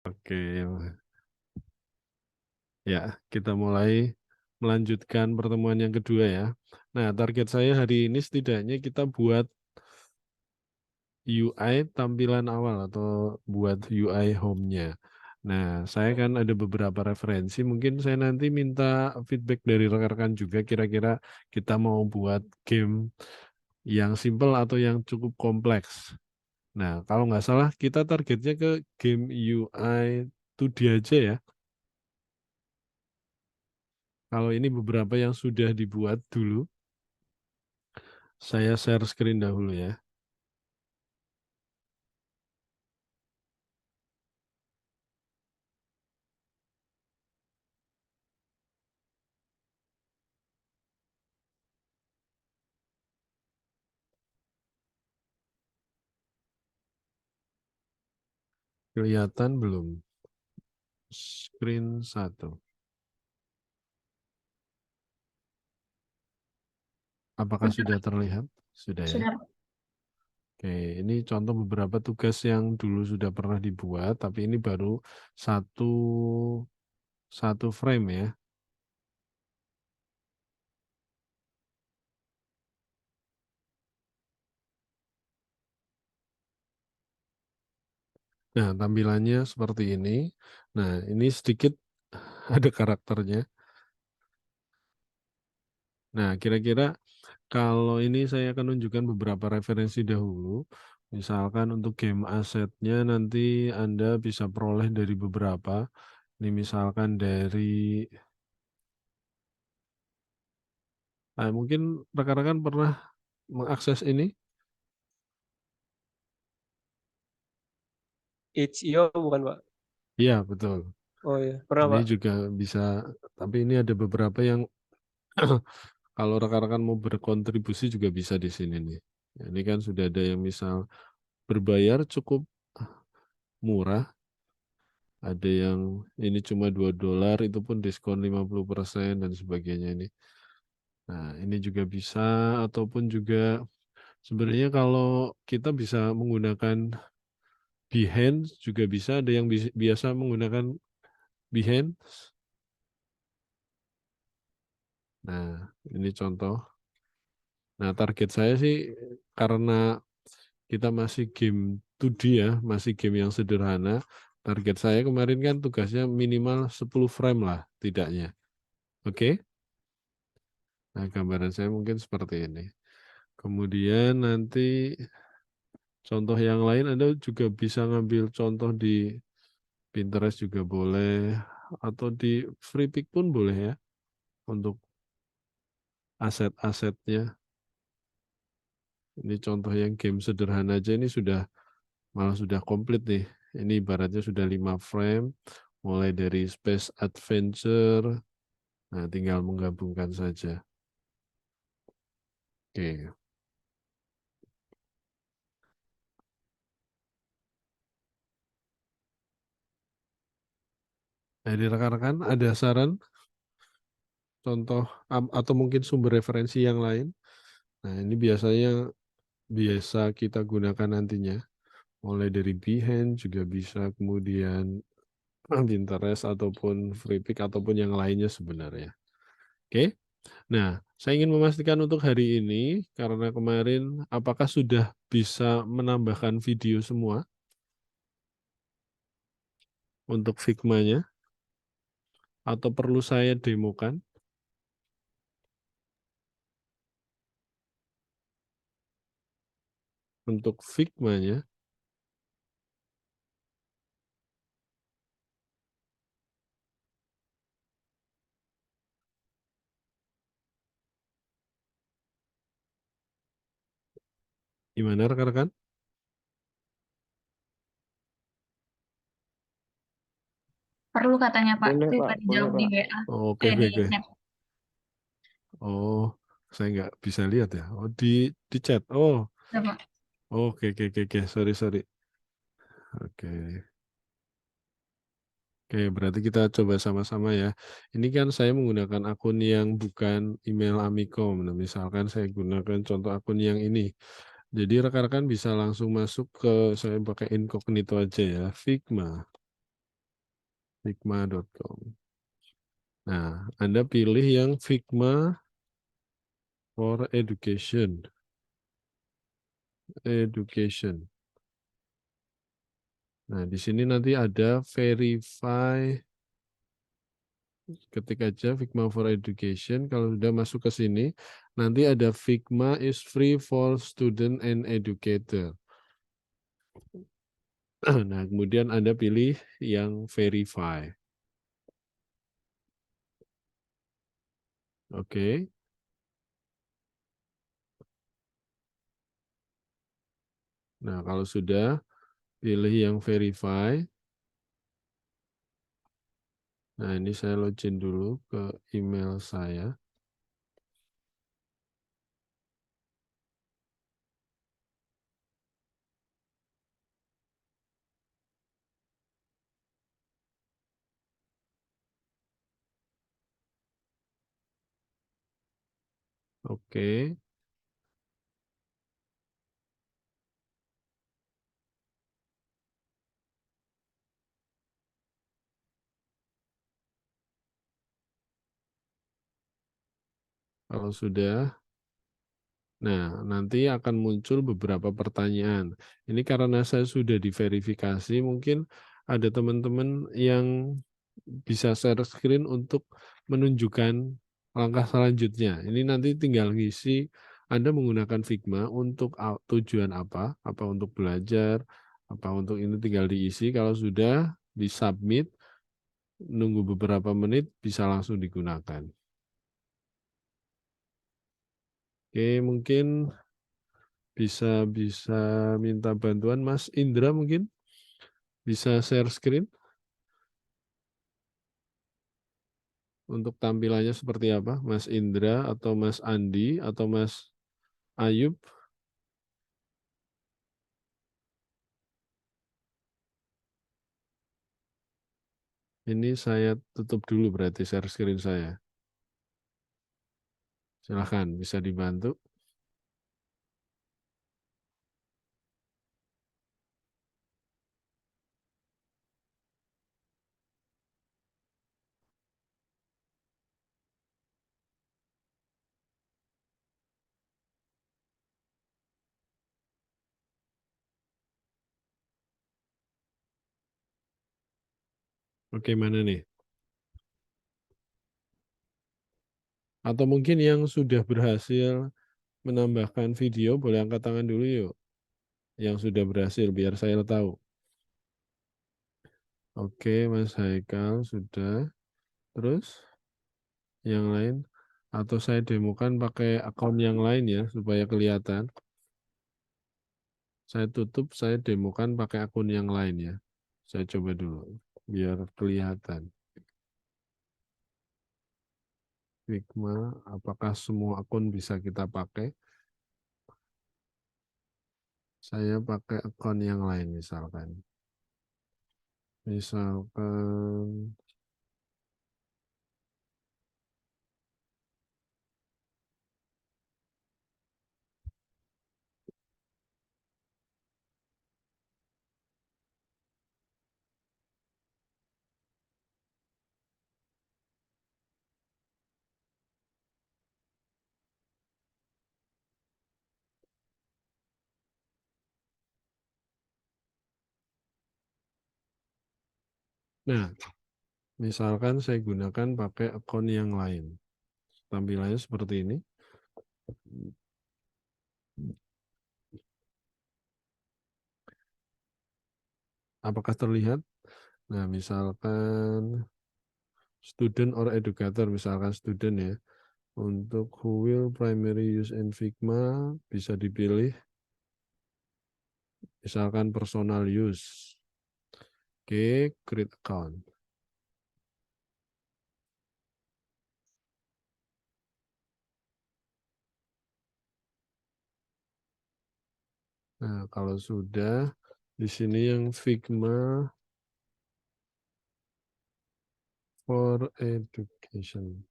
Oke, ya kita mulai melanjutkan pertemuan yang kedua ya. Nah, target saya hari ini setidaknya kita buat UI tampilan awal atau buat UI home-nya. Nah, saya kan ada beberapa referensi, mungkin saya nanti minta feedback dari rekan-rekan juga kira-kira kita mau buat game yang simple atau yang cukup kompleks. Nah, kalau nggak salah kita targetnya ke game UI 2D aja ya. Kalau ini beberapa yang sudah dibuat dulu, saya share screen dahulu ya. Kelihatan belum? Screen 1. Apakah Sudah, sudah terlihat? Sudah ya. sudah. Oke, ini contoh beberapa tugas yang dulu sudah pernah dibuat, tapi ini baru satu satu frame ya. Nah, tampilannya seperti ini. Nah, ini sedikit ada karakternya. Nah, kira-kira kalau ini saya akan tunjukkan beberapa referensi dahulu. Misalkan untuk game asetnya nanti Anda bisa peroleh dari beberapa. Ini misalkan dari, mungkin rekan-rekan pernah mengakses ini? HIO bukan, Pak? Iya, betul. Oh iya, pernah, Ini Pak. juga bisa, tapi ini ada beberapa yang kalau rekan-rekan mau berkontribusi juga bisa di sini nih. Ya, ini kan sudah ada yang misal berbayar cukup murah, ada yang ini cuma $2, itu pun diskon 50% dan sebagainya ini. Nah, ini juga bisa, ataupun juga sebenarnya kalau kita bisa menggunakan Behance juga bisa, ada yang biasa menggunakan Behance. Nah, ini contoh. Nah, target saya sih karena kita masih game 2D ya, masih game yang sederhana. Target saya kemarin kan tugasnya minimal 10 frame lah tidaknya. Oke? Nah, gambaran saya mungkin seperti ini. Kemudian nanti contoh yang lain Anda juga bisa ngambil contoh di Pinterest juga boleh, atau di Freepik pun boleh ya, untuk aset-asetnya. Ini contoh yang game sederhana aja ini malah sudah komplit nih. Ini ibaratnya sudah 5 frame, mulai dari space adventure. Nah, tinggal menggabungkan saja. Oke. Jadi rekan-rekan ada saran, contoh atau mungkin sumber referensi yang lain. Nah, ini biasa kita gunakan nantinya. Mulai dari Behance juga bisa, kemudian Pinterest ataupun Freepik ataupun yang lainnya sebenarnya. Oke. Nah, saya ingin memastikan untuk hari ini, karena kemarin apakah sudah bisa menambahkan video semua untuk Figma-nya, atau perlu saya demokan? Untuk Figma-nya, gimana rekan-rekan? Perlu katanya Pak. Boleh, Coba Pak. Boleh, dijawab di Pak. WA. Oke, Di oke. chat. Oh, saya nggak bisa lihat ya. Oh, di chat. Oh, Coba. oke, oke, oke, oke. Sorry, sorry. Oke. Oke, berarti kita coba sama-sama ya. Ini kan saya menggunakan akun yang bukan email Amikom. Nah, misalkan saya gunakan contoh akun yang ini. Jadi rekan-rekan bisa langsung masuk ke, saya pakai incognito aja ya, Figma. Figma.com. Nah, Anda pilih yang Figma for Education. Nah, di sini nanti ada verify. Ketik aja Figma for Education. Kalau sudah masuk ke sini, nanti ada Figma is free for student and educator. Nah, kemudian Anda pilih yang verify. Oke. Nah, kalau sudah pilih yang verify. Nah, ini saya login dulu ke email saya. Oke. Kalau sudah, nah nanti akan muncul beberapa pertanyaan. Ini karena saya sudah diverifikasi, mungkin ada teman-teman yang bisa share screen untuk menunjukkan langkah selanjutnya. Ini nanti tinggal ngisi Anda menggunakan Figma untuk tujuan apa untuk belajar, apa untuk ini tinggal diisi. Kalau sudah disubmit, nunggu beberapa menit bisa langsung digunakan. Oke, mungkin bisa minta bantuan Mas Indra mungkin bisa share screen untuk tampilannya seperti apa, Mas Indra atau Mas Andi atau Mas Ayub. Ini saya tutup dulu berarti share screen saya. Silahkan, bisa dibantu. Oke, mana nih? Atau mungkin yang sudah berhasil menambahkan video, boleh angkat tangan dulu yuk. Yang sudah berhasil, biar saya tahu. Oke, Mas Haikal sudah. Terus yang lain? Atau saya demokan pakai akun yang lain ya, supaya kelihatan. Saya tutup, saya demokan pakai akun yang lain ya. Saya coba dulu, biar kelihatan. Figma, apakah semua akun bisa kita pakai? Saya pakai akun yang lain misalkan. Misalkan, nah, misalkan saya gunakan pakai akun yang lain. Tampilannya seperti ini. Apakah terlihat? Nah, misalkan student or educator, misalkan student ya. Untuk who will primary use in Figma, bisa dipilih. Misalkan personal use. Oke, create account. Nah, kalau sudah, di sini yang Figma for Education.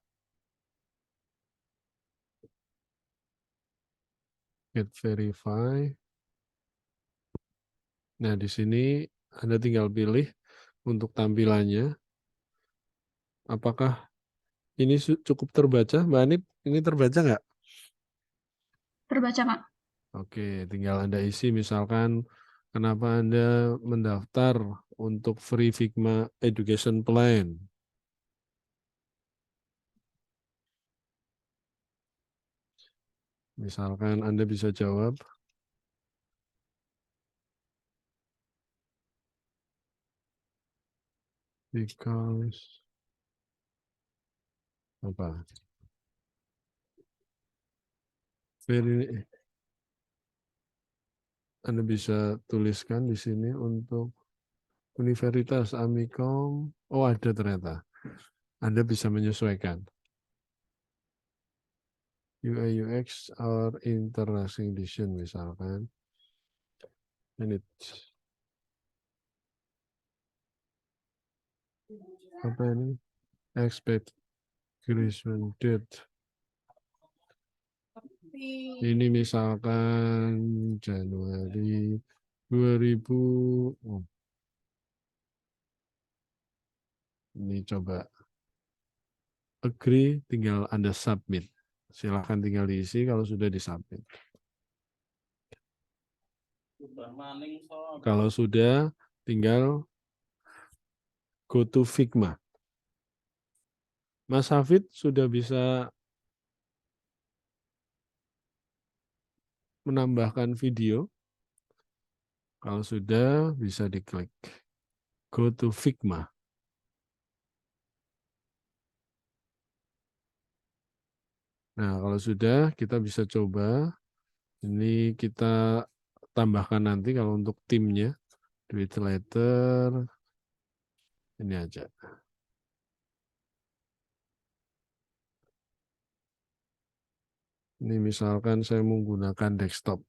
Get verify. Nah, di sini Anda tinggal pilih untuk tampilannya. Apakah ini cukup terbaca, Mbak Anip? Ini terbaca nggak? Terbaca, Pak. Oke, tinggal Anda isi misalkan kenapa Anda mendaftar untuk Free Figma Education Plan. Misalkan Anda bisa jawab, because apa? Very, Anda bisa tuliskan di sini untuk Universitas Amikom. Oh, ada ternyata. Anda bisa menyesuaikan. UI UX or International Edition misalkan. Ini apa ini? Expect graduation date. Ini misalkan Januari 2000. Oh, ini coba agree, tinggal Anda submit. Silahkan tinggal diisi kalau sudah disubmit. Kalau sudah, tinggal go to Figma. Mas Hafid sudah bisa menambahkan video. Kalau sudah, bisa diklik. Go to Figma. Nah, kalau sudah, kita bisa coba. Ini kita tambahkan nanti kalau untuk timnya. Tweet letter. Ini aja. Ini misalkan saya menggunakan desktop.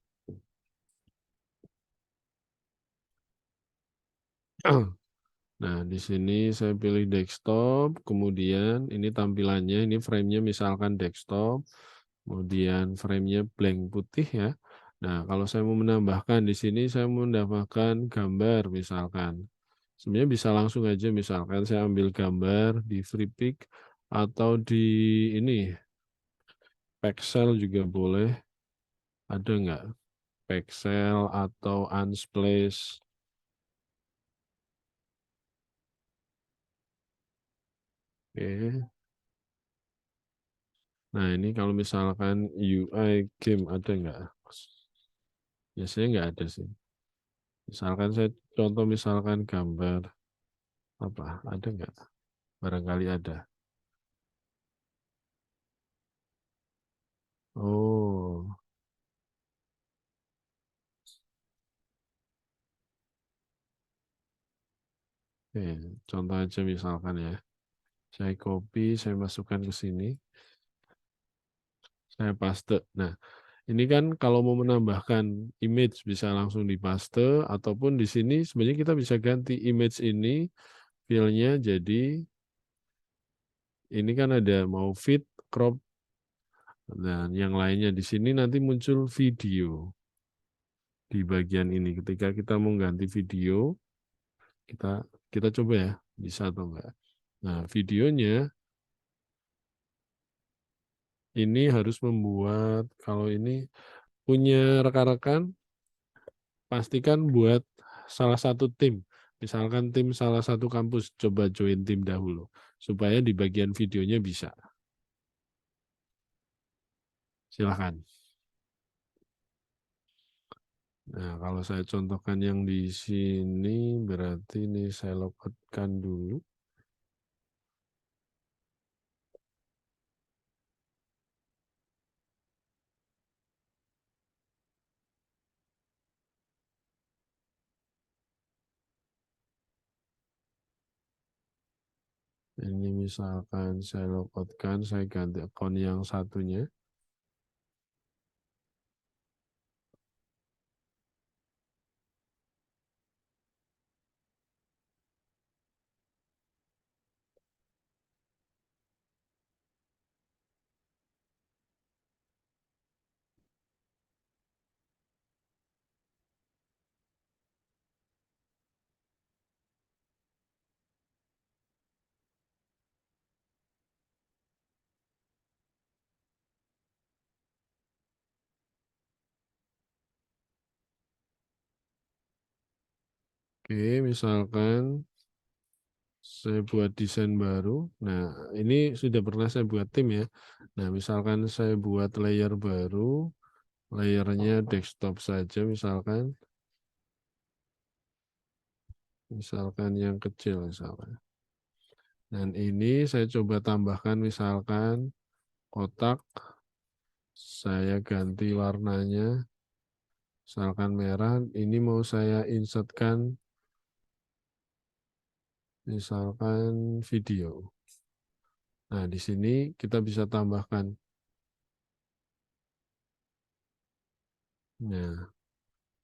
Nah, di sini saya pilih desktop, kemudian ini tampilannya, ini frame-nya misalkan desktop, kemudian frame-nya blank putih ya. Nah, kalau saya mau menambahkan di sini, saya mau menambahkan gambar misalkan. Sebenarnya bisa langsung aja misalkan saya ambil gambar di FreePic atau di ini, Pexel juga boleh. Ada nggak? Pexel atau Unsplash. Oke. Nah, ini kalau misalkan UI game ada nggak? Biasanya nggak ada sih. Misalkan saya contoh misalkan gambar apa? Ada nggak? Barangkali ada. Oh, oke. Contoh aja misalkan ya. Saya copy, saya masukkan ke sini, saya paste. Nah, ini kan kalau mau menambahkan image bisa langsung dipaste ataupun di sini sebenarnya kita bisa ganti image ini filenya jadi ini kan ada mau fit, crop, dan yang lainnya di sini nanti muncul video di bagian ini. Ketika kita mau ganti video, kita kita coba ya, bisa atau enggak. Nah, videonya ini harus membuat kalau ini punya rekan-rekan pastikan buat salah satu tim. Misalkan tim salah satu kampus, coba join tim dahulu supaya di bagian videonya bisa. Silahkan. Nah, kalau saya contohkan yang di sini, berarti ini saya logoutkan dulu. Ini misalkan saya logoutkan, saya ganti akun yang satunya. Oke, misalkan saya buat desain baru. Nah, ini sudah pernah saya buat tim ya. Nah, misalkan saya buat layer baru, layernya desktop saja misalkan. Misalkan yang kecil misalkan. Dan ini saya coba tambahkan misalkan kotak. Saya ganti warnanya. Misalkan merah, ini mau saya insertkan misalkan video. Nah, di sini kita bisa tambahkan. Nah,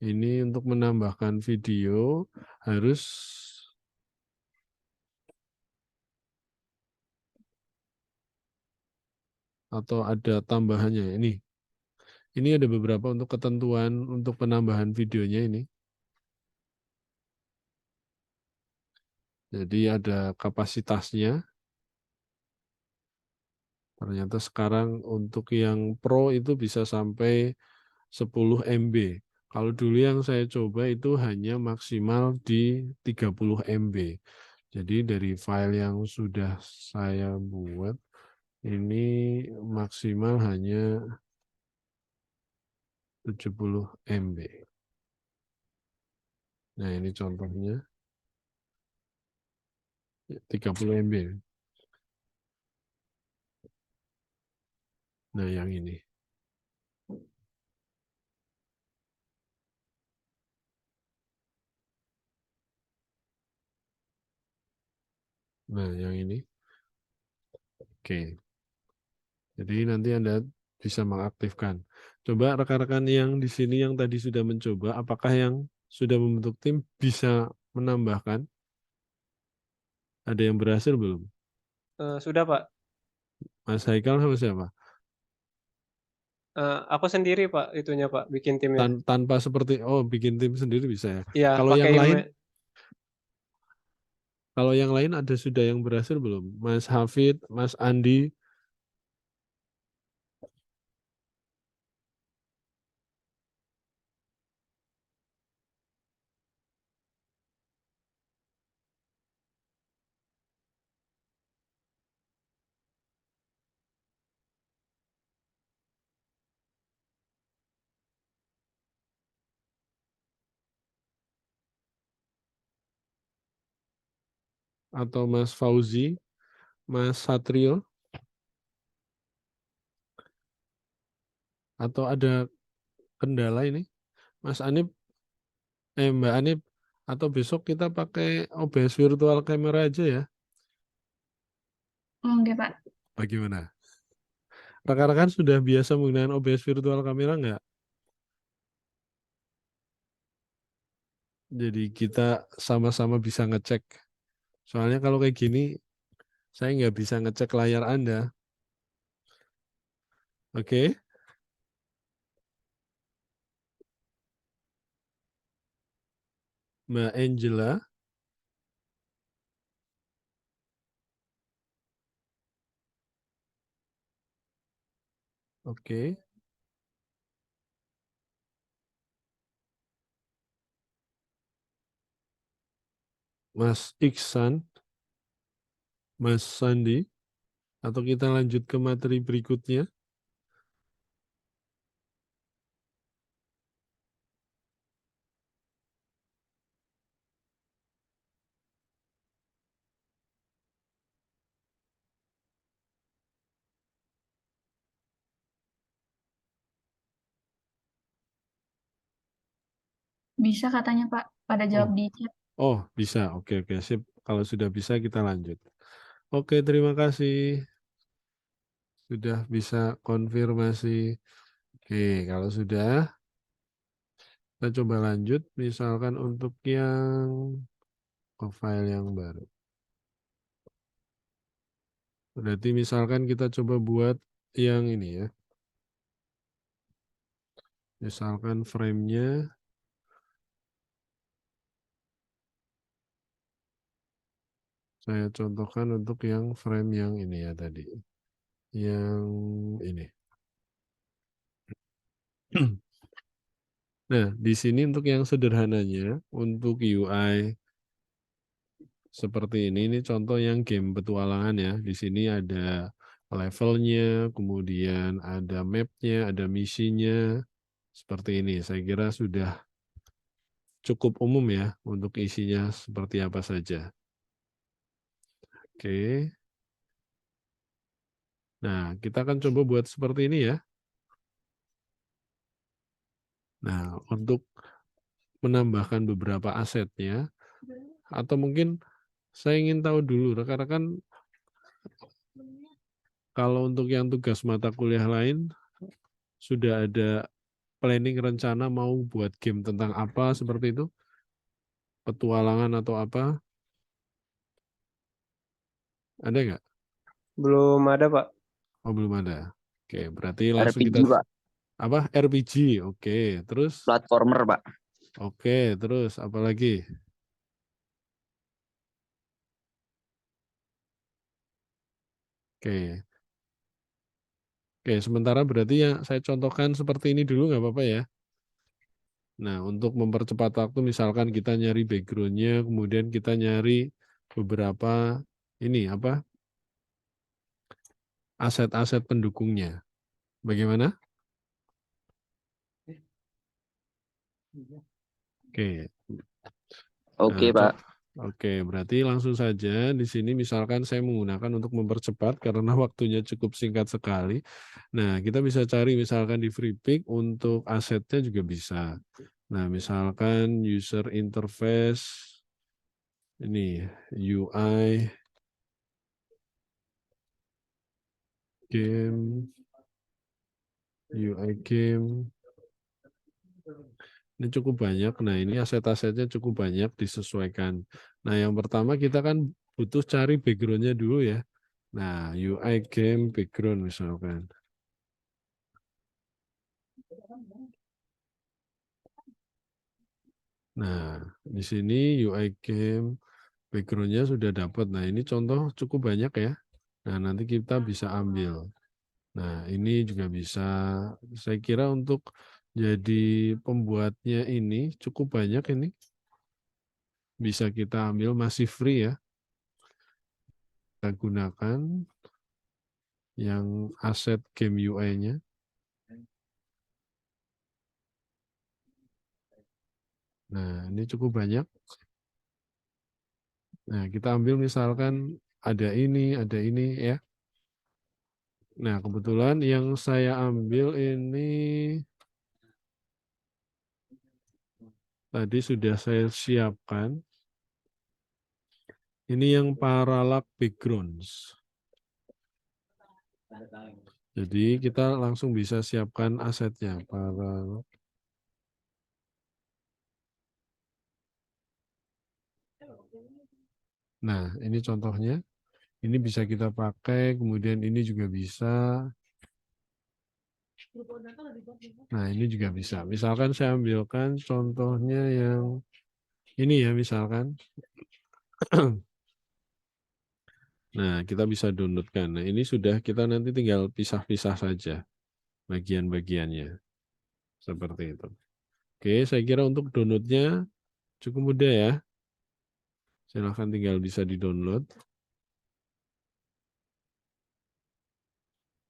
ini untuk menambahkan video harus atau ada tambahannya ini. Ini ada beberapa untuk ketentuan untuk penambahan videonya ini. Jadi ada kapasitasnya. Ternyata sekarang untuk yang Pro itu bisa sampai 10 MB. Kalau dulu yang saya coba itu hanya maksimal di 30 MB. Jadi dari file yang sudah saya buat ini maksimal hanya 70 MB. Nah, ini contohnya 30 MB. Nah, yang ini. Nah, yang ini. Oke. Jadi nanti Anda bisa mengaktifkan. Coba rekan-rekan yang di sini yang tadi sudah mencoba, apakah yang sudah membentuk tim bisa menambahkan? Ada yang berhasil belum? Sudah, Pak. Mas Haikal sama siapa? Aku sendiri, Pak, itunya, Pak, bikin timnya. Tanpa seperti, oh bikin tim sendiri bisa ya. Iya, Kalau pakai yang lain, email. kalau yang lain ada sudah yang berhasil belum? Mas Hafid, Mas Andi, atau Mas Fauzi, Mas Satrio, atau ada kendala ini? Mas Anip, Mbak Anip, atau besok kita pakai OBS virtual camera aja ya? Oke, Pak. Bagaimana? Rekan-rekan sudah biasa menggunakan OBS virtual kamera nggak? Jadi kita sama-sama bisa ngecek. Soalnya kalau kayak gini, saya nggak bisa ngecek layar Anda. Oke? Mbak Angela, oke. Mas Iksan, Mas Sandi, atau kita lanjut ke materi berikutnya. Bisa katanya, Pak. Pada jawab Oh, di chat. oh bisa. Oke, oke, sip. Kalau sudah bisa kita lanjut. Oke, terima kasih sudah bisa konfirmasi. Oke, kalau sudah, kita coba lanjut. Misalkan untuk yang file yang baru. Berarti misalkan kita coba buat yang ini ya. Misalkan frame-nya saya contohkan untuk yang frame yang ini ya tadi. Yang ini. Nah, di sini untuk yang sederhananya, untuk UI seperti ini contoh yang game petualangan ya. Di sini ada levelnya, kemudian ada mapnya, ada misinya, seperti ini. Saya kira sudah cukup umum ya untuk isinya seperti apa saja. Oke. Nah, kita akan coba buat seperti ini ya. Nah, untuk menambahkan beberapa asetnya, atau mungkin saya ingin tahu dulu, rekan-rekan kalau untuk yang tugas mata kuliah lain, sudah ada planning rencana mau buat game tentang apa seperti itu? Petualangan atau apa? Ada nggak? Belum ada, Pak. Oh, belum ada. Oke, berarti langsung RPG, kita Pak. apa? RPG. Oke, terus? Platformer, Pak. Oke, terus apa lagi? Oke. Oke, sementara berarti ya saya contohkan seperti ini dulu nggak apa-apa ya. Nah, untuk mempercepat waktu misalkan kita nyari background-nya, kemudian kita nyari beberapa ini apa? Aset-aset pendukungnya. Bagaimana? Oke. Oke, Nah, Pak. Oke, berarti langsung saja di sini misalkan saya menggunakan untuk mempercepat karena waktunya cukup singkat sekali. Nah, kita bisa cari misalkan di FreePic untuk asetnya juga bisa. Nah, misalkan user interface ini UI game ini cukup banyak. Nah, ini aset-asetnya cukup banyak disesuaikan. Nah, yang pertama kita kan butuh cari background-nya dulu ya. Nah, UI game background misalkan. Nah, di sini UI game background-nya sudah dapat. Nah, ini contoh cukup banyak ya. Nah, nanti kita bisa ambil. Nah, ini juga bisa. Saya kira untuk jadi pembuatnya ini cukup banyak ini. Bisa kita ambil, masih free ya. Kita gunakan yang aset game UI-nya. Nah, ini cukup banyak. Nah, kita ambil misalkan ada ini ya. Nah, kebetulan yang saya ambil ini tadi sudah saya siapkan. Ini yang parallax backgrounds. Jadi kita langsung bisa siapkan asetnya. Nah, ini contohnya. Ini bisa kita pakai, kemudian ini juga bisa. Nah, ini juga bisa. Misalkan saya ambilkan contohnya yang ini ya, misalkan. Nah, kita bisa downloadkan. Nah, ini sudah, kita nanti tinggal pisah-pisah saja bagian-bagiannya. Seperti itu. Oke, saya kira untuk downloadnya cukup mudah ya. Silahkan tinggal bisa di-download.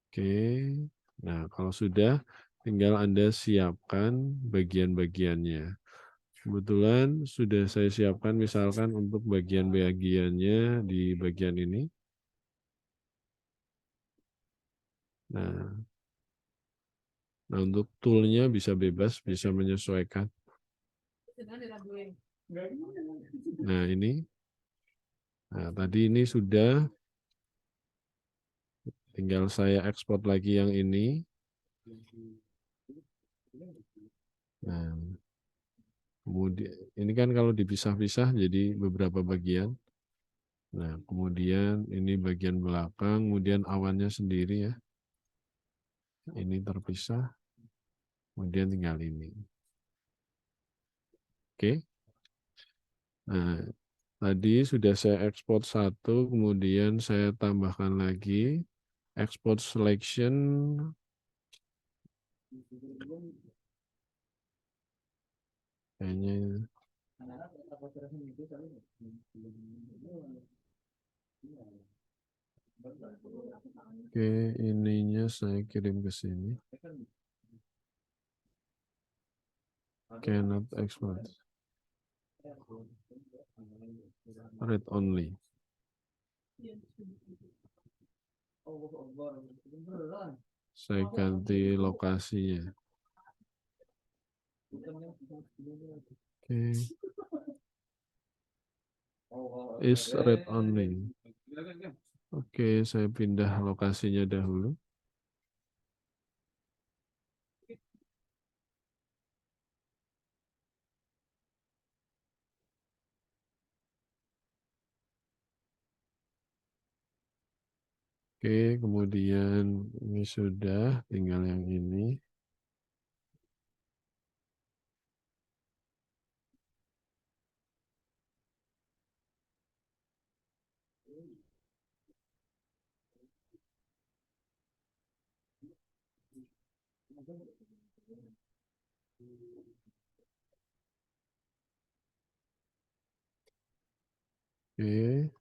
Oke. Nah, kalau sudah, tinggal Anda siapkan bagian-bagiannya. Kebetulan sudah saya siapkan misalkan untuk bagian-bagiannya di bagian ini. Nah, untuk toolnya bisa bebas, bisa menyesuaikan. Nah, ini. Nah, tadi ini sudah. Tinggal saya ekspor lagi yang ini. Nah, kemudian ini kan kalau dipisah-pisah jadi beberapa bagian. Nah, kemudian ini bagian belakang, kemudian awannya sendiri ya. Ini terpisah. Kemudian tinggal ini. Oke. Nah, tadi sudah saya ekspor satu, kemudian saya tambahkan lagi export selection. Kayaknya. Oke, ininya saya kirim ke sini. Cannot export. Read only. Saya ganti lokasinya. Oke. Is read only. Oke, saya pindah lokasinya dahulu. Oke, kemudian ini sudah, tinggal yang ini. Oke.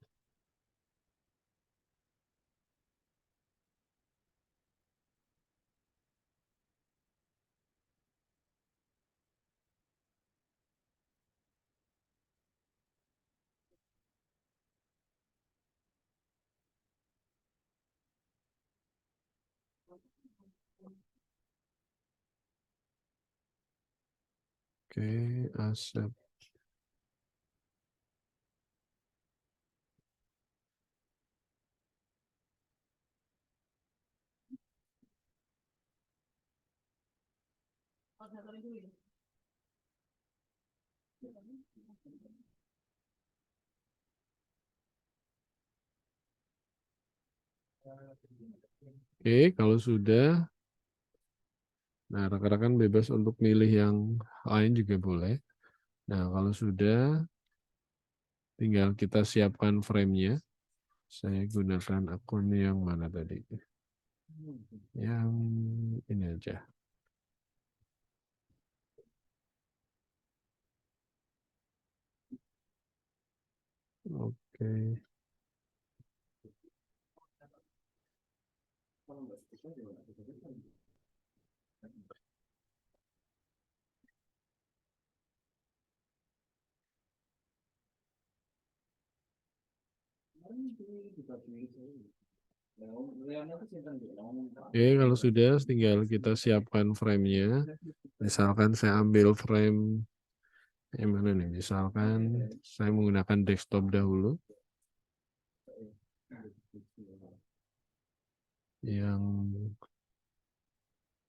Oke, aset. Oke, kalau sudah, nah rekan-rekan bebas untuk milih yang lain juga boleh. Nah, kalau sudah, tinggal kita siapkan frame-nya. Saya gunakan akun yang mana tadi? Yang ini aja. Oke. Oke, kalau sudah tinggal kita siapkan frame-nya. Misalkan saya ambil frame yang mana nih? Misalkan saya menggunakan desktop dahulu. Yang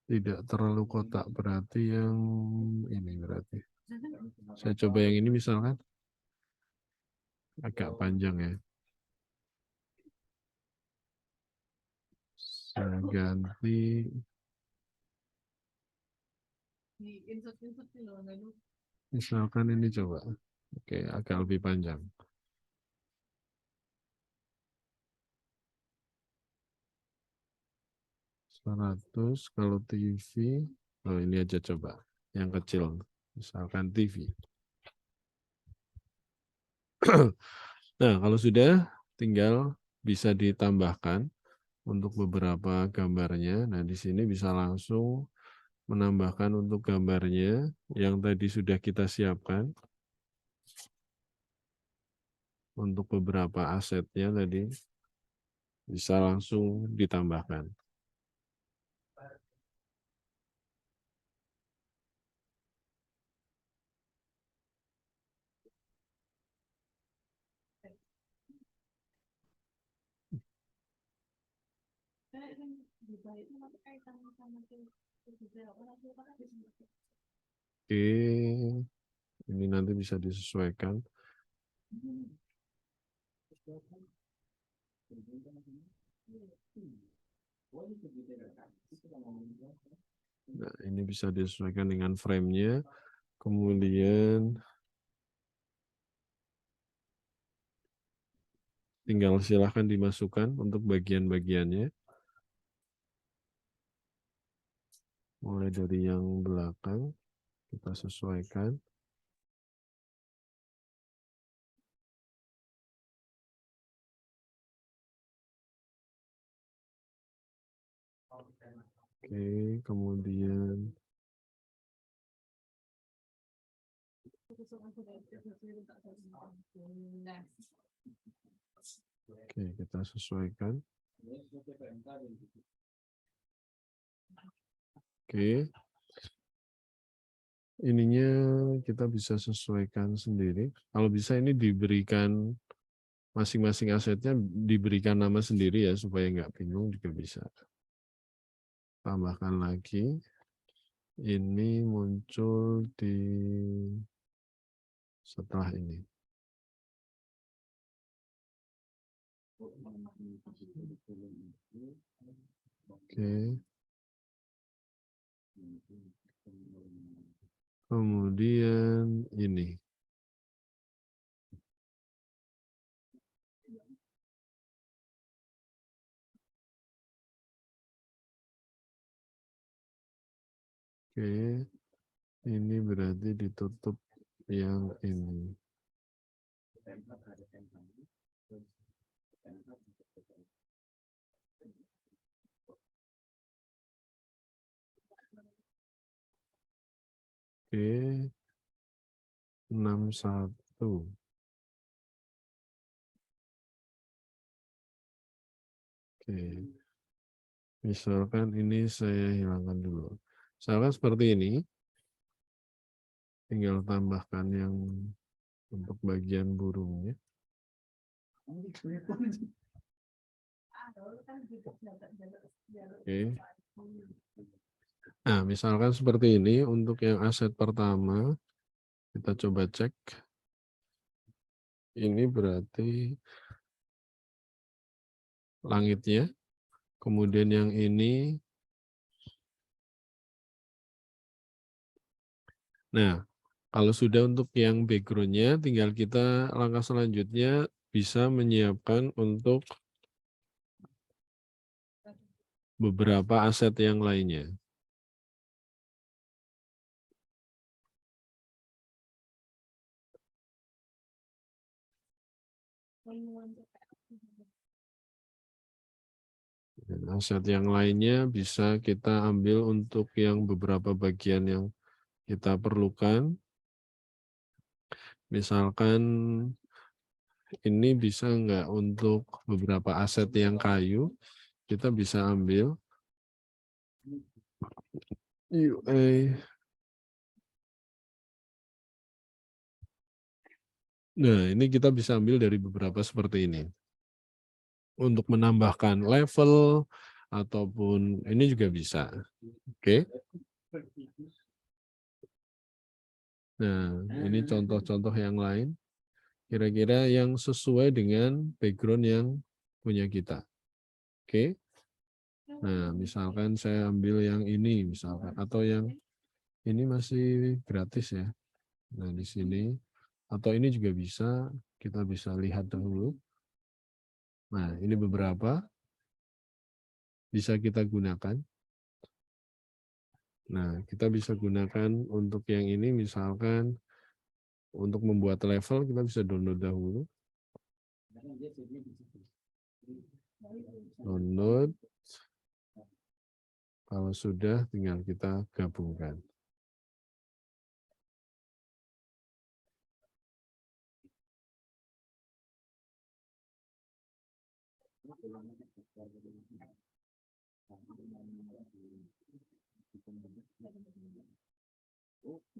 tidak terlalu kotak, berarti yang ini berarti. Saya coba yang ini misalkan. Agak panjang ya. Saya ganti. Misalkan ini coba. Oke, agak lebih panjang. Seratus kalau TV. Oh, ini aja coba. Yang kecil. Misalkan TV. Nah, kalau sudah tinggal bisa ditambahkan untuk beberapa gambarnya. Nah, di sini bisa langsung menambahkan untuk gambarnya yang tadi sudah kita siapkan. Untuk beberapa asetnya tadi bisa langsung ditambahkan. Oke, ini nanti bisa disesuaikan. Nah, ini bisa disesuaikan dengan frame-nya. Kemudian tinggal silahkan dimasukkan untuk bagian-bagiannya. Mulai dari yang belakang, kita sesuaikan. Oke, kemudian oke, kita sesuaikan. Oke. Ininya kita bisa sesuaikan sendiri. Kalau bisa ini diberikan masing-masing asetnya diberikan nama sendiri ya supaya nggak bingung juga bisa. Tambahkan lagi. Ini muncul di setelah ini. Oke. Kemudian ini. Oke. Ini berarti ditutup yang ini. Oke. 61. Oke. Misalkan ini saya hilangkan dulu. Misalkan seperti ini. Tinggal tambahkan yang untuk bagian burungnya. Oke. Nah, misalkan seperti ini untuk yang aset pertama, kita coba cek. Ini berarti langitnya. Kemudian yang ini. Nah, kalau sudah untuk yang background-nya, tinggal kita langkah selanjutnya bisa menyiapkan untuk beberapa aset yang lainnya. Dan aset yang lainnya bisa kita ambil untuk yang beberapa bagian yang kita perlukan. Misalkan ini bisa enggak untuk beberapa aset yang kayu, kita bisa ambil UA. Nah, ini kita bisa ambil dari beberapa seperti ini. Untuk menambahkan level ataupun ini juga bisa. Oke. Nah, ini contoh-contoh yang lain. Kira-kira yang sesuai dengan background yang punya kita. Oke. Nah, misalkan saya ambil yang ini misalkan atau yang ini masih gratis ya. Nah, di sini atau ini juga bisa, kita bisa lihat dahulu. Nah, ini beberapa bisa kita gunakan. Nah, kita bisa gunakan untuk yang ini misalkan untuk membuat level kita bisa download dahulu. Download. Kalau sudah tinggal kita gabungkan.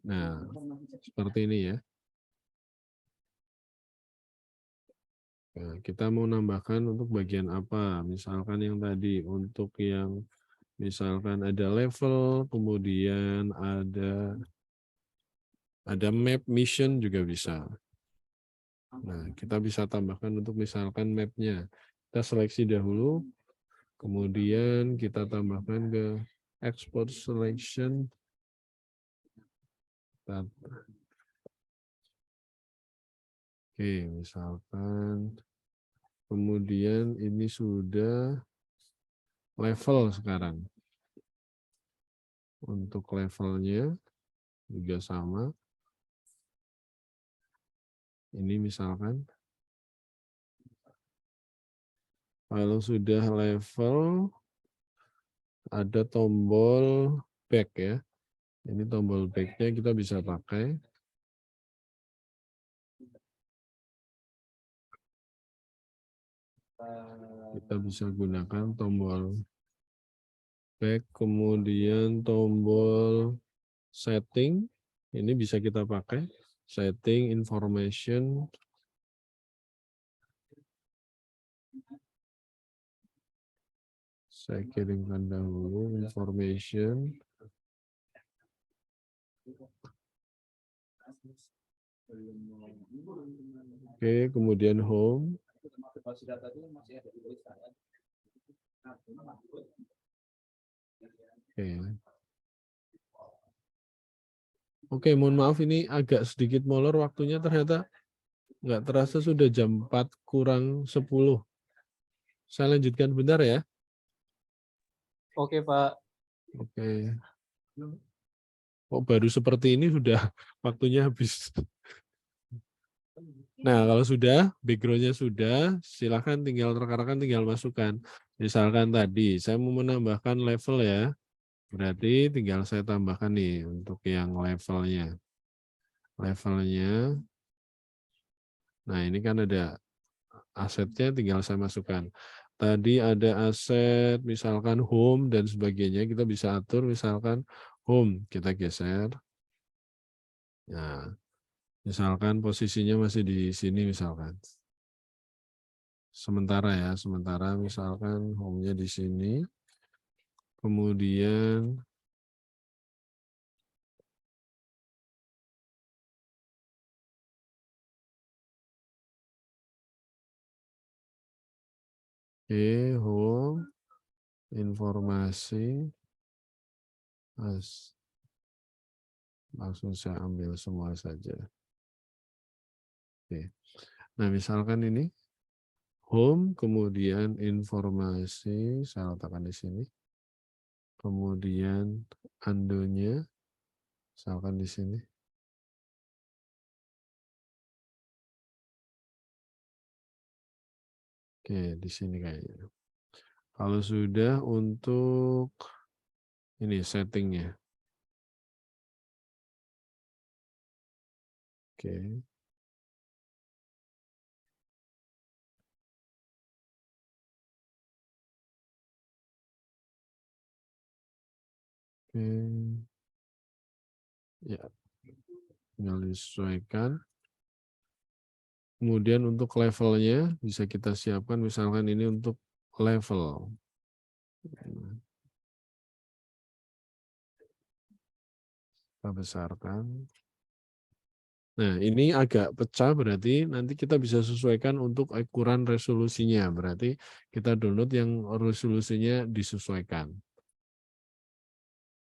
Nah, seperti ini ya. Nah, kita mau nambahkan untuk bagian apa? Misalkan yang tadi untuk yang misalkan ada level, kemudian ada map mission juga bisa. Nah, kita bisa tambahkan untuk misalkan mapnya. Kita seleksi dahulu, kemudian kita tambahkan ke export selection. Oke, misalkan kemudian ini sudah level sekarang. Untuk levelnya juga sama. Ini misalkan kalau sudah level, ada tombol back ya. Ini tombol back-nya kita bisa pakai. Kita bisa gunakan tombol back, kemudian tombol setting. Ini bisa kita pakai. Setting, information. Saya kirimkan dahulu information. Oke, kemudian home. Oke, mohon maaf ini agak sedikit molor waktunya, ternyata nggak terasa sudah jam 4 kurang 10. Saya lanjutkan bentar ya. Oke, Pak. Oke. Oh, baru seperti ini sudah waktunya habis. Nah, kalau sudah, background-nya sudah, silakan tinggal rekan-rekan tinggal masukkan. Misalkan tadi, saya mau menambahkan level ya. Berarti tinggal saya tambahkan nih untuk yang levelnya. Levelnya, nah ini kan ada asetnya, tinggal saya masukkan. Tadi ada aset, misalkan home dan sebagainya, kita bisa atur misalkan home, kita geser. Nah, misalkan posisinya masih di sini misalkan. Sementara ya, sementara misalkan home-nya di sini. Kemudian home, informasi, langsung saya ambil semua saja. Oke. Nah, misalkan ini home, kemudian informasi, saya letakkan di sini. Kemudian undo-nya, misalkan di sini. Oke, di sini kayaknya. Kalau sudah untuk ini settingnya. Oke. Oke. Ya, tinggal disesuaikan. Kemudian untuk levelnya bisa kita siapkan, misalkan ini untuk level. Kita besarkan. Nah, ini agak pecah, berarti nanti kita bisa sesuaikan untuk ukuran resolusinya. Berarti kita download yang resolusinya disesuaikan.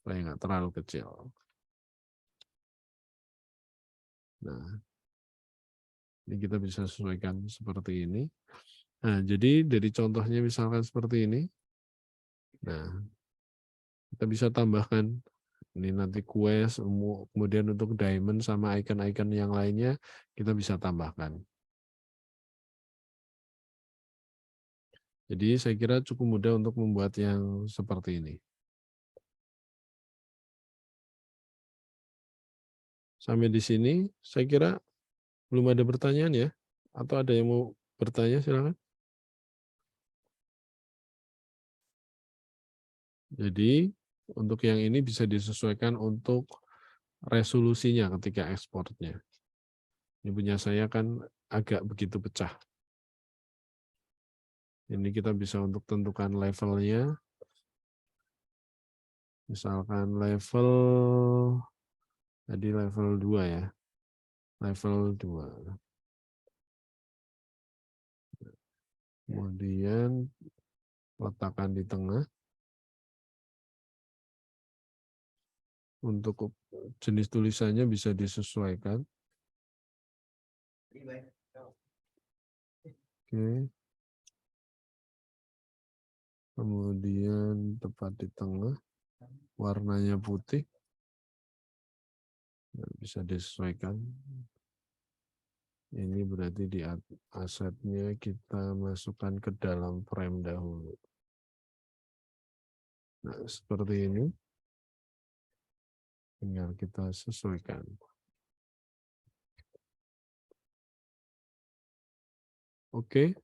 Supaya nggak terlalu kecil. Nah, ini kita bisa sesuaikan seperti ini. Nah, jadi dari contohnya misalkan seperti ini. Nah, kita bisa tambahkan ini nanti quest, kemudian untuk diamond sama icon-icon yang lainnya kita bisa tambahkan. Jadi saya kira cukup mudah untuk membuat yang seperti ini. Sampai di sini saya kira belum ada pertanyaan ya? Atau ada yang mau bertanya, silakan. Jadi untuk yang ini bisa disesuaikan untuk resolusinya ketika ekspornya. Ini punya saya kan agak begitu pecah. Ini kita bisa untuk tentukan levelnya. Misalkan level, tadi level 2 ya. Level 2. Kemudian letakkan di tengah. Untuk jenis tulisannya bisa disesuaikan. Oke. Kemudian tepat di tengah. Warnanya putih. Bisa disesuaikan. Ini berarti di asetnya kita masukkan ke dalam frame dahulu. Nah, seperti ini. Tinggal kita sesuaikan. Oke.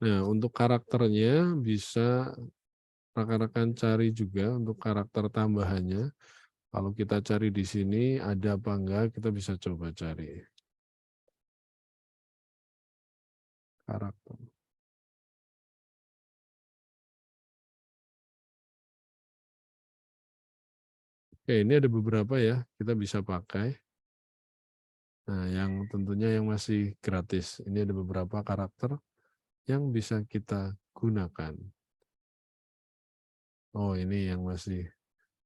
Nah, untuk karakternya bisa rekan-rekan cari juga untuk karakter tambahannya. Kalau kita cari di sini ada apa enggak, kita bisa coba cari karakter. Oke, ini ada beberapa ya, kita bisa pakai. Nah, yang tentunya yang masih gratis. Ini ada beberapa karakter yang bisa kita gunakan. Oh, ini yang masih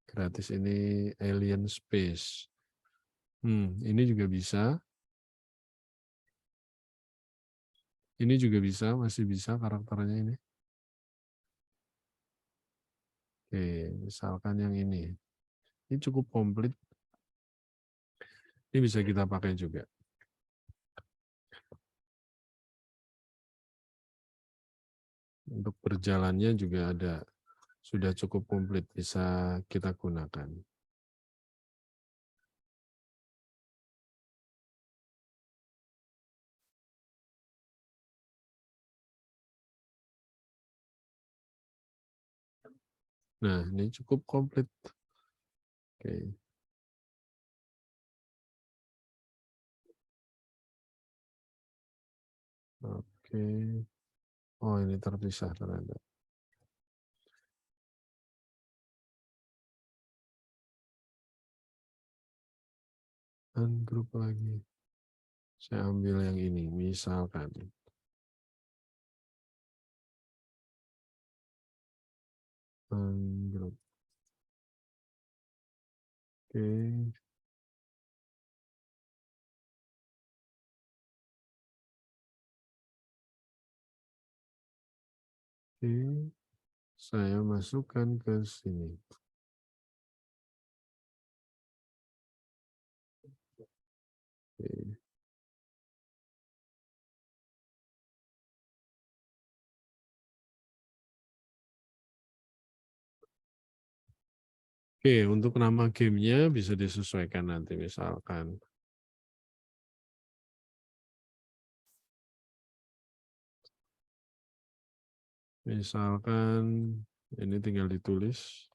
gratis, ini Alien Space. Ini juga bisa. Ini juga bisa, masih bisa karakternya ini. Oke, misalkan yang ini. Ini cukup komplit. Ini bisa kita pakai juga. Untuk berjalannya juga ada. Sudah cukup komplit, bisa kita gunakan. Nah, ini cukup komplit. Oke. Oke. Oh, ini terpisah ternyata. Ungroup lagi. Saya ambil yang ini, misalkan. Ungroup. Oke. Oke. Saya masukkan ke sini. Oke. Oke, untuk nama gamenya bisa disesuaikan nanti misalkan. Misalkan ini tinggal ditulis.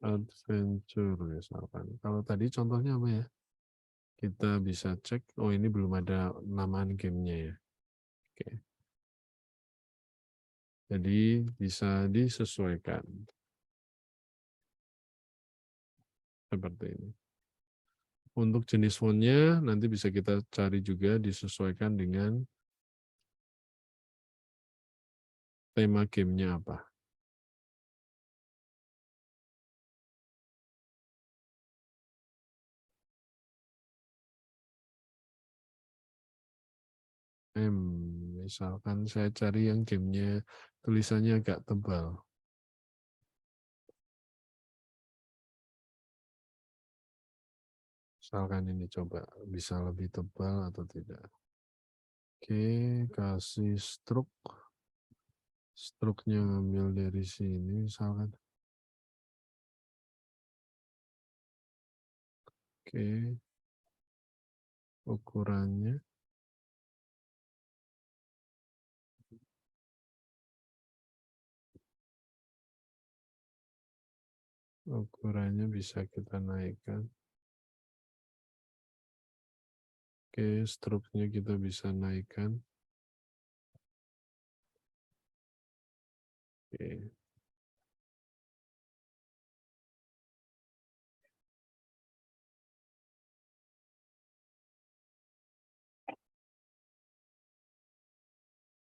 Adventure misalkan. Kalau tadi contohnya apa ya? Kita bisa cek, oh ini belum ada namaan gamenya ya. Oke. Jadi bisa disesuaikan. Seperti ini. Untuk jenis fontnya nanti bisa kita cari juga disesuaikan dengan tema gamenya apa. Misalkan saya cari yang gamenya tulisannya agak tebal. Misalkan ini coba bisa lebih tebal atau tidak. Oke, kasih stroke. Stroke-nya ngambil dari sini misalkan. Oke. Ukurannya. Ukurannya bisa kita naikkan. Oke, stroke-nya kita bisa naikkan. Oke.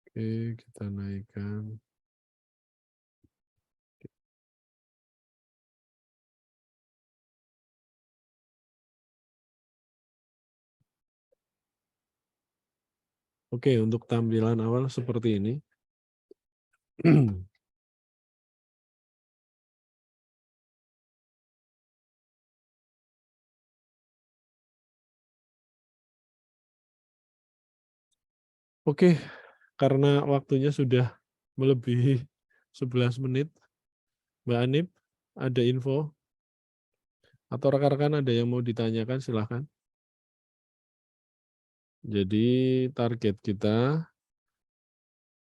Oke, kita naikkan. Oke, untuk tampilan awal seperti ini. Oke, karena waktunya sudah melebihi 11 menit, Mbak Anip, ada info? Atau rekan-rekan ada yang mau ditanyakan, silahkan. Jadi target kita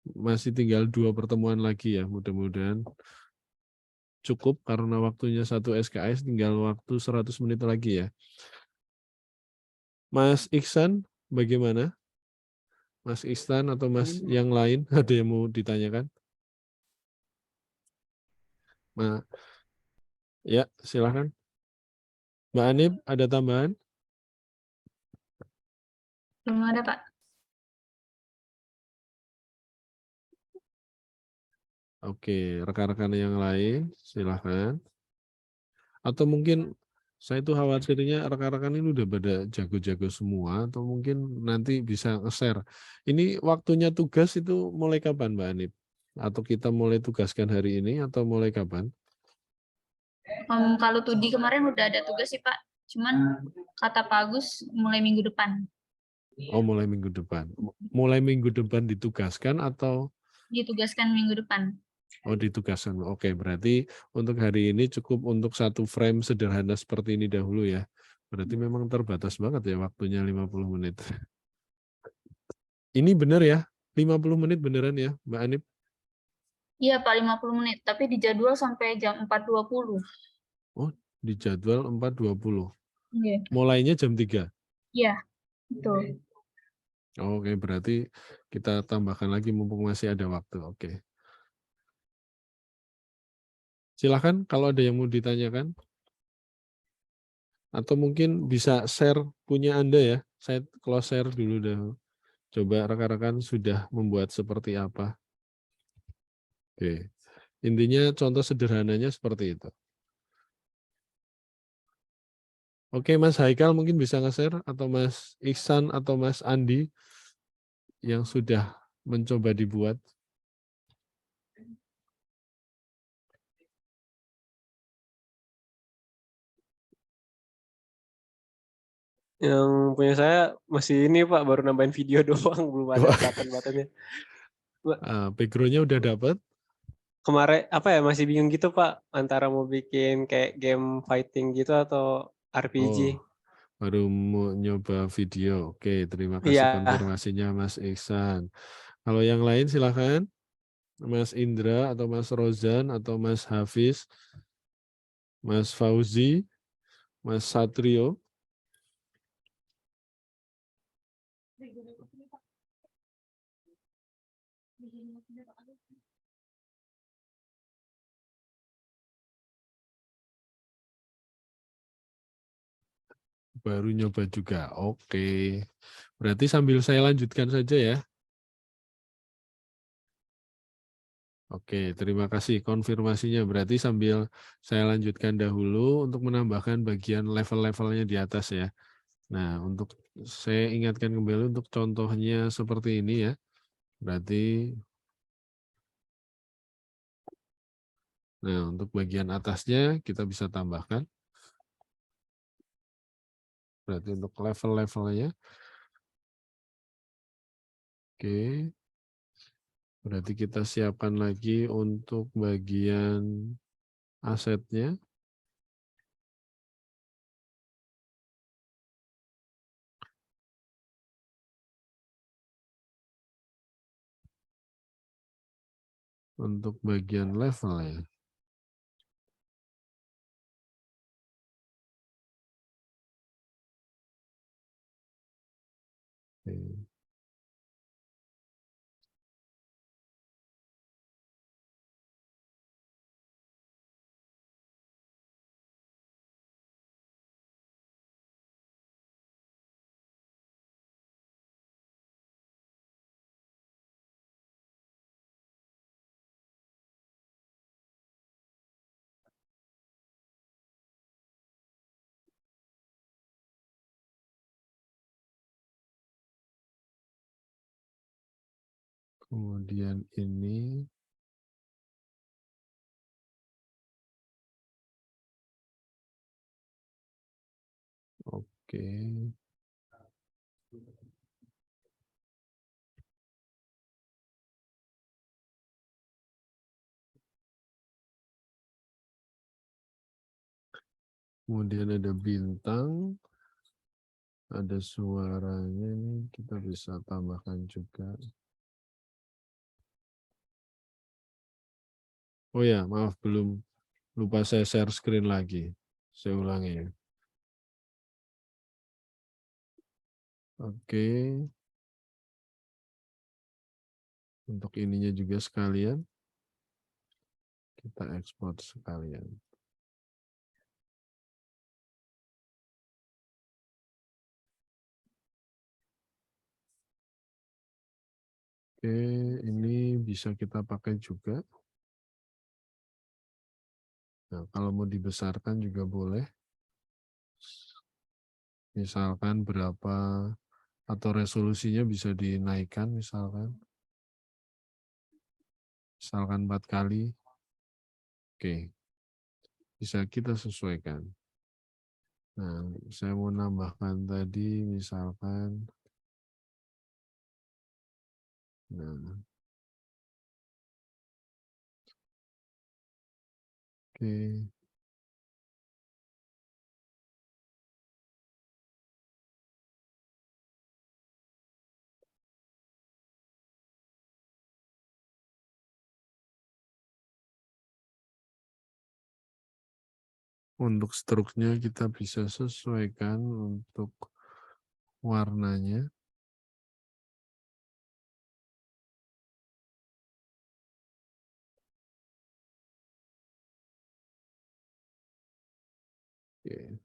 masih tinggal 2 pertemuan lagi ya, mudah-mudahan cukup karena waktunya 1 SKS tinggal waktu 100 menit lagi ya. Mas Iksan, bagaimana? Mas Iksan atau Mas yang lain ada yang mau ditanyakan? Ya, silahkan. Mbak Anip, ada tambahan? Belum ada, Pak. Oke, rekan-rekan yang lain, silahkan. Atau mungkin saya itu khawatirnya rekan-rekan ini udah pada jago-jago semua, atau mungkin nanti bisa nge-share. Ini waktunya tugas itu mulai kapan, Mbak Anip? Atau kita mulai tugaskan hari ini, atau mulai kapan? Kalau Tudi kemarin udah ada tugas sih, Pak. Cuman kata Pak Agus mulai minggu depan. Oh, mulai minggu depan. Mulai minggu depan ditugaskan atau? Ditugaskan minggu depan. Oh, ditugaskan. Oke, berarti untuk hari ini cukup untuk 1 frame sederhana seperti ini dahulu ya. Berarti memang terbatas banget ya waktunya 50 menit. Ini benar ya? 50 menit beneran ya, Mbak Anip? Iya, Pak, 50 menit. Tapi dijadwal sampai jam 4.20. Oh, di jadwal 4.20. Iya. Mulainya jam 3. Iya, betul. Oke, berarti kita tambahkan lagi mumpung masih ada waktu. Oke. Silakan kalau ada yang mau ditanyakan. Atau mungkin bisa share punya Anda ya. Saya kalau share dulu dah. Coba rekan-rekan sudah membuat seperti apa. Oke. Intinya contoh sederhananya seperti itu. Oke, Mas Haikal mungkin bisa nge-share, atau Mas Iksan atau Mas Andi yang sudah mencoba dibuat. Yang punya saya masih ini Pak, baru nambahin video doang, belum ada button-buttonnya. Background-nya udah dapat? Kemarin apa ya, masih bingung gitu Pak, antara mau bikin kayak game fighting gitu atau RPG. Oh, baru mau nyoba video. Oke, terima kasih Iya, konfirmasinya Mas Iksan. Kalau yang lain silakan. Mas Indra atau Mas Rozan atau Mas Hafiz, Mas Fauzi, Mas Satrio. Baru nyoba juga. Oke. Berarti sambil saya lanjutkan saja ya. Oke, terima kasih konfirmasinya. Berarti sambil saya lanjutkan dahulu untuk menambahkan bagian level-levelnya di atas ya. Nah, untuk saya ingatkan kembali untuk contohnya seperti ini ya. Berarti, nah untuk bagian atasnya kita bisa tambahkan. Berarti untuk level-levelnya. Oke. Berarti kita siapkan lagi untuk bagian asetnya. Untuk bagian level ya. Oke. Kemudian ini. Oke. Kemudian ada bintang, ada suaranya nih, kita bisa tambahkan juga. Oh ya, maaf belum lupa saya share screen lagi. Saya ulangi ya. Oke. Untuk ininya juga sekalian. Kita ekspor sekalian. Oke, ini bisa kita pakai juga. Nah, kalau mau dibesarkan juga boleh. Misalkan berapa, atau resolusinya bisa dinaikkan misalkan. Misalkan 4 kali. Oke, bisa kita sesuaikan. Nah, saya mau nambahkan tadi misalkan. Nah, oke. Untuk struknya kita bisa sesuaikan untuk warnanya. Oke.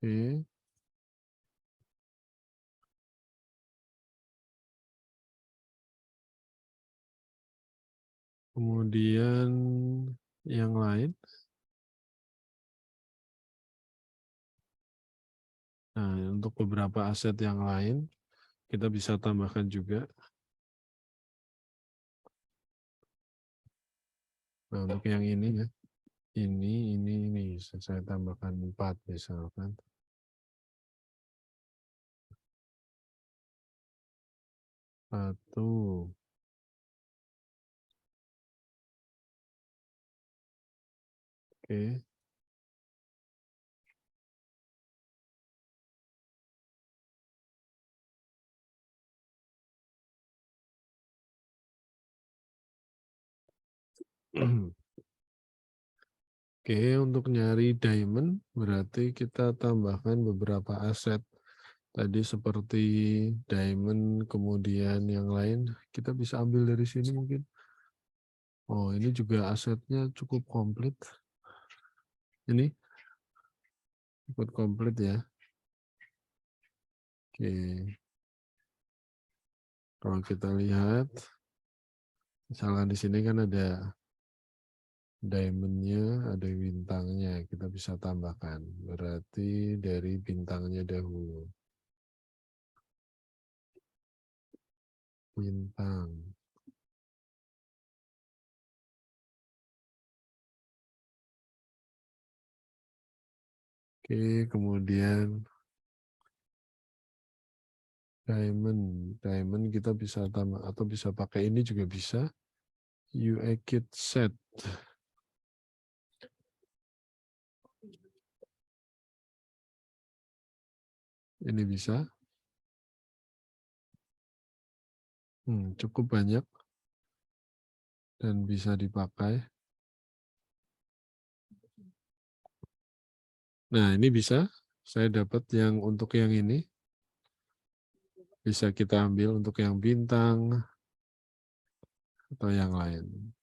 Oke. Kemudian yang lain. Nah, untuk beberapa aset yang lain, kita bisa tambahkan juga. Nah, untuk yang ini ya. Ini. Saya tambahkan 4 misalkan. 1. Oke. Oke, untuk nyari diamond berarti kita tambahkan beberapa aset. Tadi seperti diamond, kemudian yang lain kita bisa ambil dari sini mungkin. Oh, ini juga asetnya cukup komplit. Ini cukup komplit ya. Oke. Kalau kita lihat, misalkan di sini kan ada diamondnya, ada bintangnya, kita bisa tambahkan. Berarti dari bintangnya dahulu. Bintang. Oke, kemudian diamond kita bisa tambah atau bisa pakai ini juga bisa. UI kit set. Ini bisa. Cukup banyak dan bisa dipakai. Nah, ini bisa. Saya dapat yang untuk yang ini. Bisa kita ambil untuk yang bintang atau yang lain.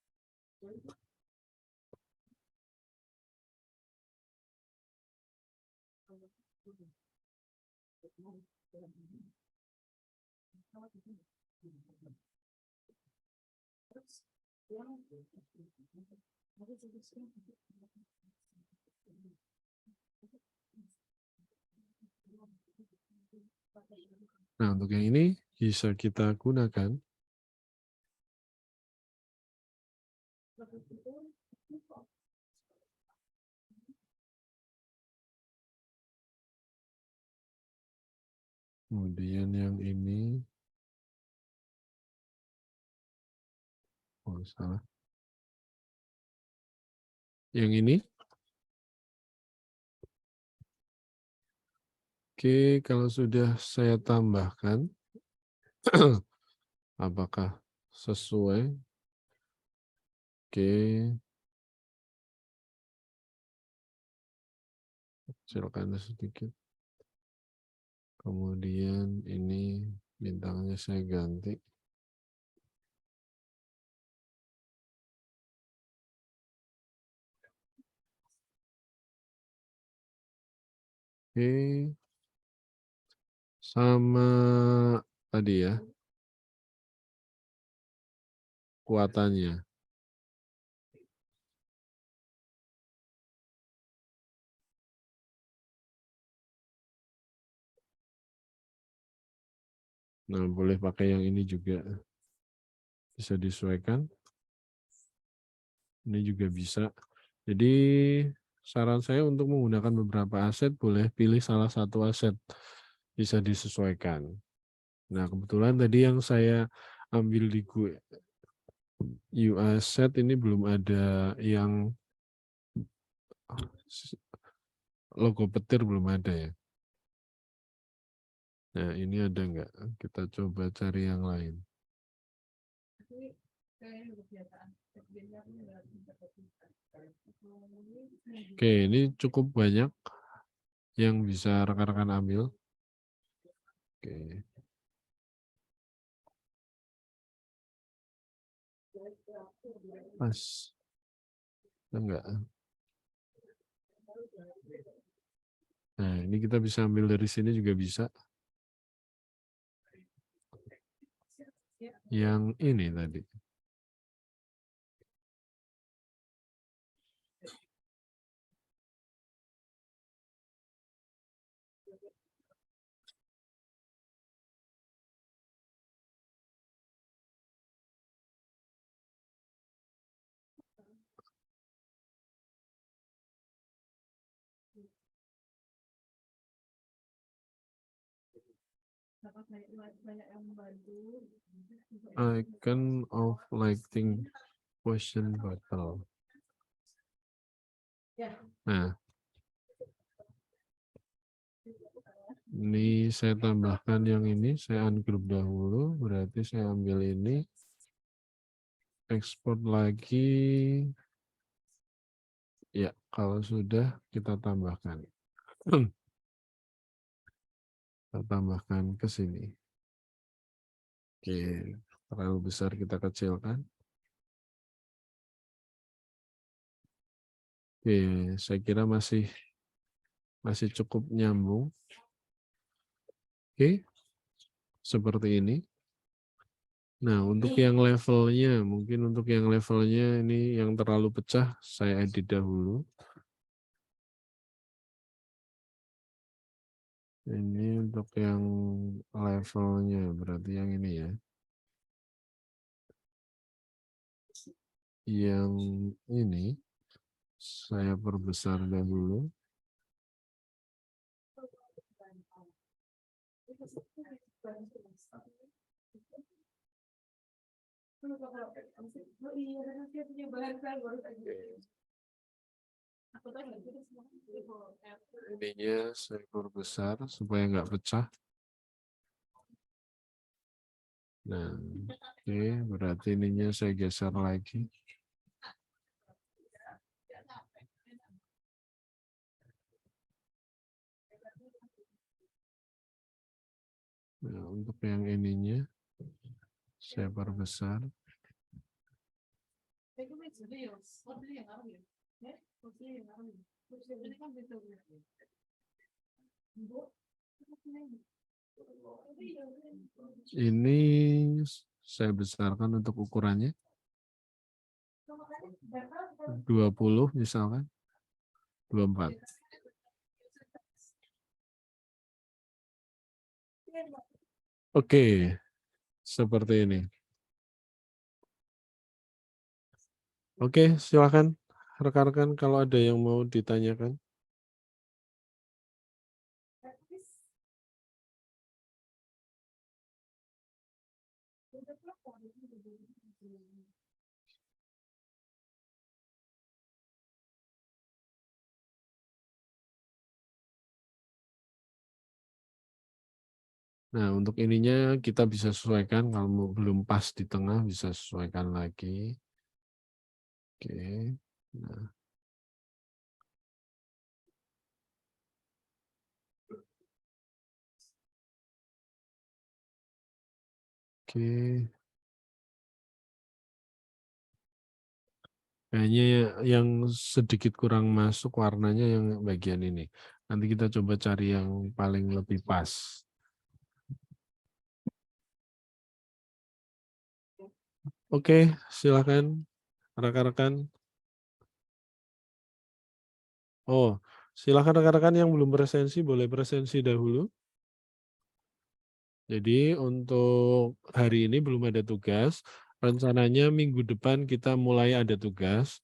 Nah, untuk yang ini bisa kita gunakan kemudian yang ini salah. Yang ini oke, kalau sudah saya tambahkan apakah sesuai? Oke, kecilkan sedikit. Kemudian ini bintangnya saya ganti. Oke, sama tadi ya, kuatannya. Nah, boleh pakai yang ini juga. Bisa disesuaikan. Ini juga bisa. Jadi saran saya untuk menggunakan beberapa aset, boleh pilih salah satu aset. Bisa disesuaikan. Nah, kebetulan tadi yang saya ambil di UI asset ini belum ada yang logo petir, belum ada ya. Nah, ini ada enggak? Kita coba cari yang lain. Oke, ini cukup banyak yang bisa rekan-rekan ambil. Oke. Pas. Enggak. Nah, ini kita bisa ambil dari sini juga bisa. Yang ini tadi. Icon of lighting question bottle. Nah, ini saya tambahkan yang ini, saya ungroup dahulu, berarti saya ambil ini, ekspor lagi. Ya, kalau sudah kita tambahkan. Kita tambahkan ke sini. Oke, terlalu besar kita kecilkan. Oke, saya kira masih cukup nyambung. Oke, seperti ini. Nah, untuk yang levelnya, mungkin untuk yang levelnya ini yang terlalu pecah, saya edit dahulu. Ini untuk yang levelnya, berarti yang ini ya. Yang ini, saya perbesar dahulu. Ininya saya perbesar supaya nggak pecah. Nah, oke, berarti ininya saya geser lagi. Nah, untuk yang ininya saya perbesar. Ini saya besarkan untuk ukurannya 20 misalkan 24. Oke, seperti ini. Oke, silakan rekan-rekan kalau ada yang mau ditanyakan. Nah, untuk ininya kita bisa sesuaikan, kalau belum pas di tengah bisa sesuaikan lagi. Oke. Nah. Oke. Kayaknya yang sedikit kurang masuk warnanya yang bagian ini. Nanti kita coba cari yang paling lebih pas. Oke, silakan rekan-rekan. Oh, silakan rekan-rekan yang belum presensi boleh presensi dahulu. Jadi untuk hari ini belum ada tugas. Rencananya minggu depan kita mulai ada tugas.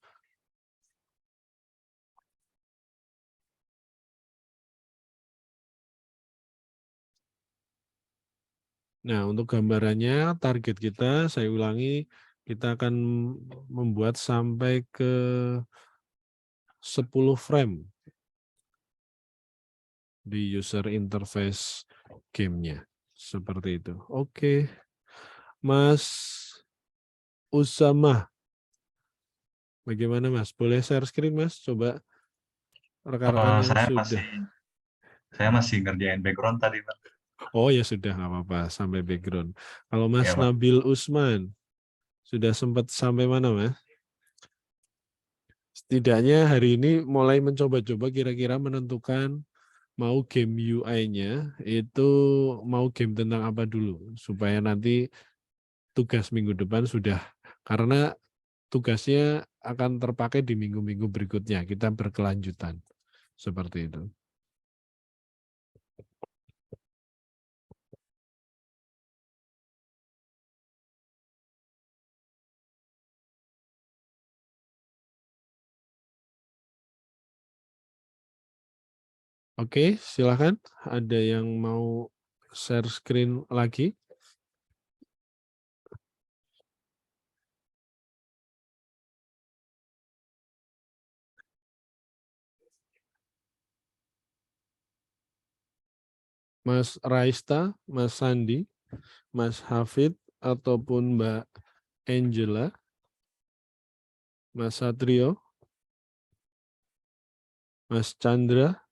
Nah, untuk gambarannya target kita, saya ulangi, kita akan membuat sampai ke 10 frame di user interface gamenya. Seperti itu. Oke. Mas Usama. Bagaimana Mas? Boleh share screen Mas? Coba rekan-rekan yang sudah. Saya masih ngerjain background tadi, Pak. Oh ya sudah, nggak apa-apa, sampai background. Kalau Mas Ya, Pak. Nabil Usman, sudah sempat sampai mana Mas? Setidaknya hari ini mulai mencoba-coba kira-kira menentukan mau game UI-nya itu mau game tentang apa dulu. Supaya nanti tugas minggu depan sudah, karena tugasnya akan terpakai di minggu-minggu berikutnya. Kita berkelanjutan. Seperti itu. Oke, silakan. Ada yang mau share screen lagi? Mas Raista, Mas Sandi, Mas Hafid, ataupun Mbak Angela, Mas Satrio, Mas Chandra.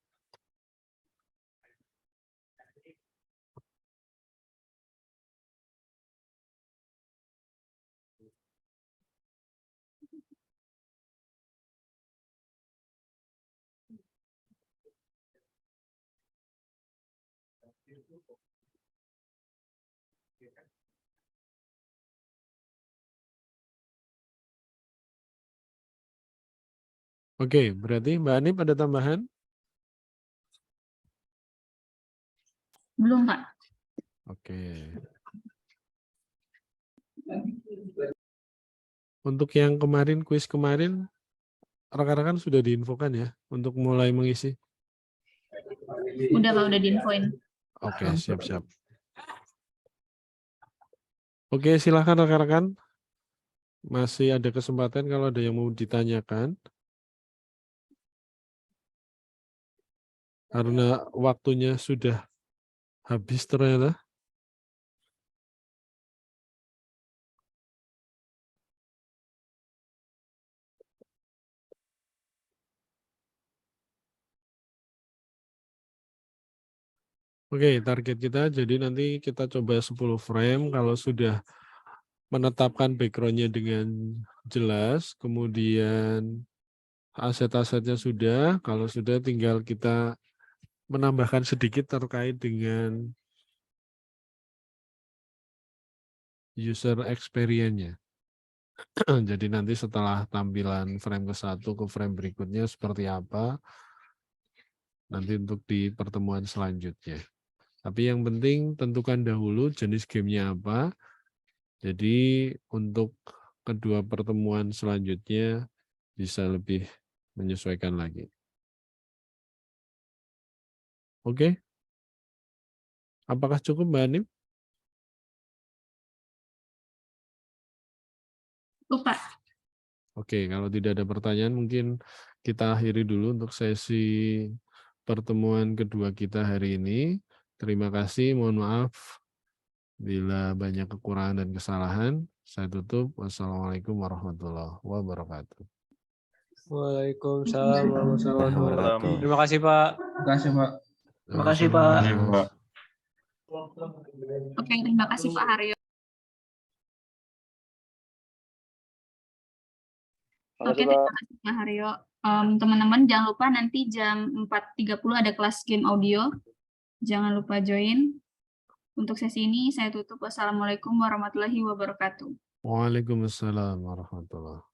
Oke, berarti Mbak Anip ada tambahan? Belum, Pak. Oke. Untuk yang kemarin, kuis kemarin, rekan-rekan sudah diinfokan ya untuk mulai mengisi? Udah, Pak, udah diinfoin. Oke, siap-siap. Oke, silakan rekan-rekan. Masih ada kesempatan kalau ada yang mau ditanyakan. Karena waktunya sudah habis ternyata. Oke, target kita jadi nanti kita coba 10 frame. Kalau sudah menetapkan background-nya dengan jelas, kemudian aset-asetnya sudah, kalau sudah tinggal kita menambahkan sedikit terkait dengan user experience-nya. Jadi nanti setelah tampilan frame ke-1 ke frame berikutnya seperti apa, nanti untuk di pertemuan selanjutnya. Tapi yang penting tentukan dahulu jenis gamenya apa. Jadi untuk kedua pertemuan selanjutnya bisa lebih menyesuaikan lagi. Oke? Apakah cukup, Mbak Anim? Lupa. Oke, kalau tidak ada pertanyaan mungkin kita akhiri dulu untuk sesi pertemuan kedua kita hari ini. Terima kasih, mohon maaf bila banyak kekurangan dan kesalahan. Saya tutup. Wassalamualaikum warahmatullahi wabarakatuh. Waalaikumsalam warahmatullahi wabarakatuh. Wabarakatuh. Terima kasih Pak. Terima kasih, Pak. Terima kasih, Pak. Terima kasih, Pak. Oke, terima kasih Pak Haryo. Oke, terima kasih Pak Haryo. Teman-teman jangan lupa nanti jam 4.30 ada kelas game audio. Jangan lupa join. Untuk sesi ini saya tutup. Wassalamualaikum warahmatullahi wabarakatuh. Waalaikumsalam warahmatullahi wabarakatuh.